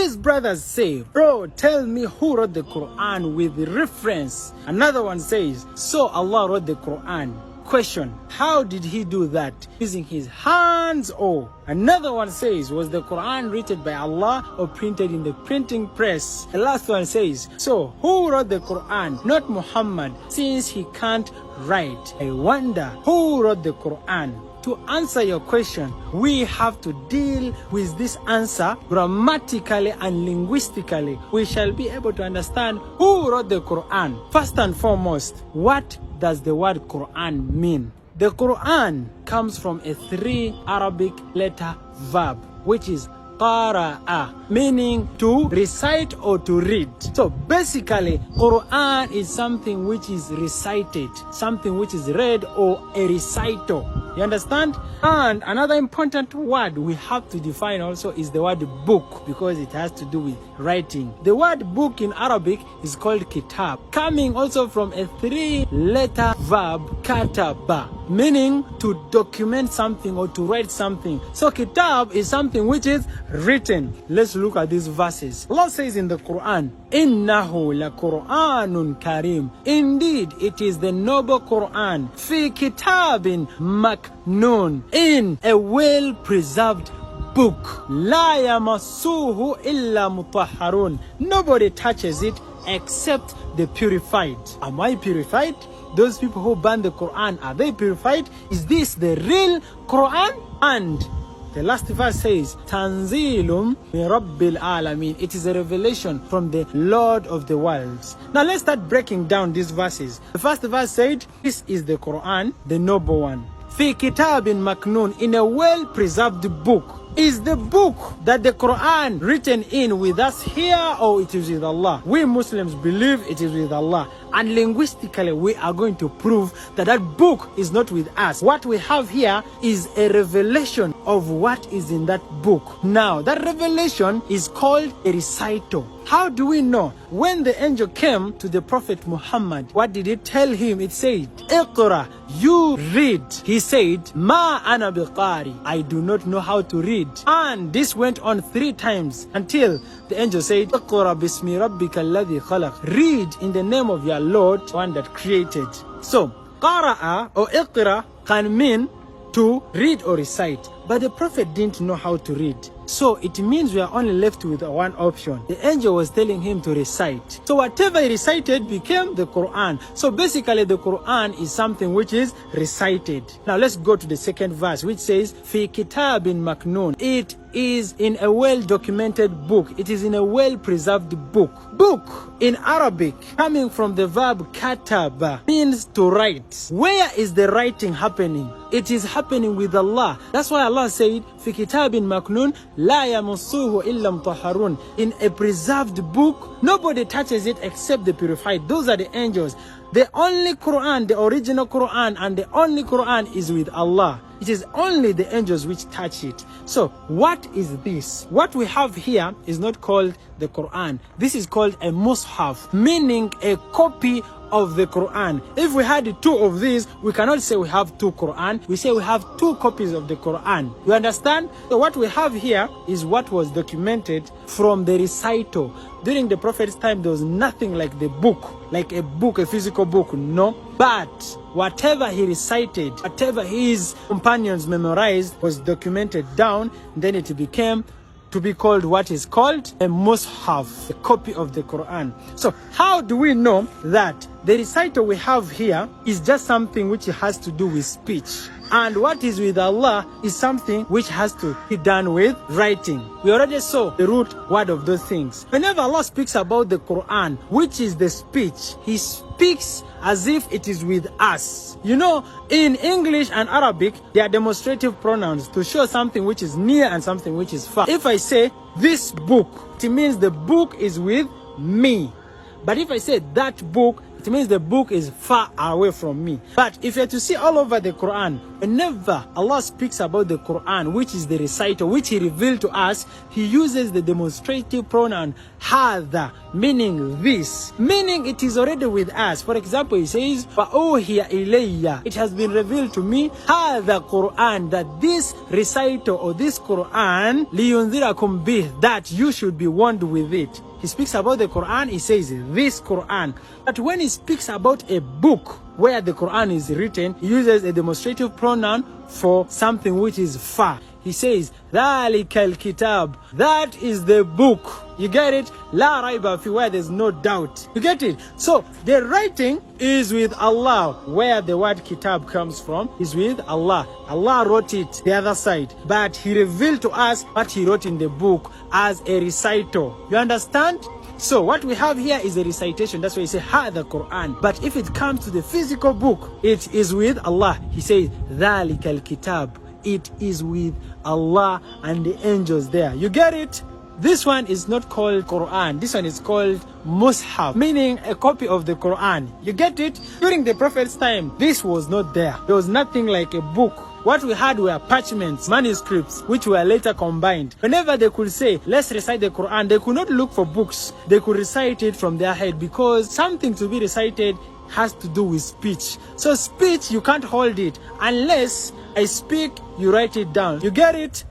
These brothers say, bro, tell me who wrote the Qur'an with reference. Another one says, so Allah wrote the Qur'an. Question, how did he do that? Using his hands or? Another one says, was the Quran written by Allah or printed in the printing press? The last one says, so who wrote the Quran? Not Muhammad, since he can't write. I wonder who wrote the Quran? To answer your question, we have to deal with this answer grammatically and linguistically. We shall be able to understand who wrote the Quran. First and foremost, what does the word Quran mean? The Quran comes from a 3 Arabic letter verb, which is qara'a, meaning to recite or to read. So basically, Quran is something which is recited, something which is read or a recital. You understand? And another important word we have to define also is the word book, because it has to do with writing. The word book in Arabic is called kitab, coming also from a 3-letter verb, kataba, meaning to document something or to write something. So kitab is something which is written. Let's look at these verses. Allah says in the Quran, Innahu la Qur'anun Karim. Indeed, it is the noble Quran. Fi kitabin maknoon. In a well-preserved book. La yamassuhu illa mutahharun. Nobody touches it except the purified. Am I purified? Those people who burn the Quran, are they purified? Is this the real Quran? And the last verse says, Tanzilum min Rabbil Alameen. It is a revelation from the Lord of the worlds. Now let's start breaking down these verses. The first verse said, this is the Quran, the noble one. Fi kitabin maknoon, in a well-preserved book. Is the book that the Quran written in with us here, or it is with Allah? We Muslims believe it is with Allah. And linguistically, we are going to prove that that book is not with us. What we have here is a revelation of what is in that book. Now, that revelation is called a recital. How do we know? When the angel came to the Prophet Muhammad, what did it tell him? It said, Iqra, you read. He said, Ma ana biqari, I do not know how to read. And this went on 3 times until the angel said, Iqra bismi rabbika alladhi khalaq. Read in the name of your Lord, one that created. So, qara'a or iqra can mean to read or recite. But the Prophet didn't know how to read. So it means we are only left with one option. The angel was telling him to recite. So whatever he recited became the Quran. So basically the Quran is something which is recited. Now let's go to the second verse, which says, Fi kitabin maknoon. It is in a well-documented book. It is in a well-preserved book. Book in Arabic, coming from the verb kataba, means to write. Where is the writing happening? It is happening with Allah. That's why Allah said, Fi kitabin maknoon, la yamassuhu illa mutahharun. In a preserved book, nobody touches it except the purified. Those are the angels. The only Quran, the original Quran, and the only Quran is with Allah. It is only the angels which touch it. So what is this? What we have here is not called the Quran. This is called a mushaf, meaning a copy of the Quran. If we had 2 of these, we cannot say we have 2 Quran. We say we have 2 copies of the Quran. You understand? So what we have here is what was documented from the recital. During the Prophet's time, there was nothing like the book, like a book, a physical book, no. But whatever he recited, whatever his companions memorized was documented down. Then it became to be called what is called a mushaf, a copy of the Quran. So how do we know that the recital we have here is just something which has to do with speech, and what is with Allah is something which has to be done with writing? We already saw the root word of those things. Whenever Allah speaks about the Quran, which is the speech, He speaks as if it is with us. You know, in English and Arabic, they are demonstrative pronouns to show something which is near and something which is far. If I say this book, it means the book is with me. But if I say that book, it means the book is far away from me. But if you're to see all over the Quran, whenever Allah speaks about the Quran, which is the reciter, which He revealed to us, He uses the demonstrative pronoun hadha, meaning this, meaning it is already with us. For example, He says, فَأُوحِيَ إِلَيَّ, it has been revealed to me, hadha Quran, that this reciter or this Quran, لِيُنذِرَكُمْ بِهِ, that you should be warned with it. He speaks about the Quran, He says this Quran. But when He speaks about a book where the Quran is written, He uses a demonstrative pronoun for something which is far. He says, ذَلِكَ الْكِتَابِ, that is the book. You get it? La raiba fi, where there's no doubt. You get it? So the writing is with Allah. Where the word kitab comes from is with Allah. Allah wrote it the other side, but He revealed to us what He wrote in the book as a reciter. You understand? So what we have here is a recitation. That's why He says the Quran. But if it comes to the physical book, it is with Allah. He says ذَلِكَ الْكِتَابِ, it is with Allah and the angels there. You get it? This one is not called Quran. This one is called Mus'haf, meaning a copy of the Quran. You get it? During the Prophet's time, this was not there. There was nothing like a book. What we had were parchments, manuscripts, which were later combined. Whenever they could say, let's recite the Quran, they could not look for books. They could recite it from their head, because something to be recited has to do with speech. So speech, you can't hold it unless I speak, you write it down. You get it?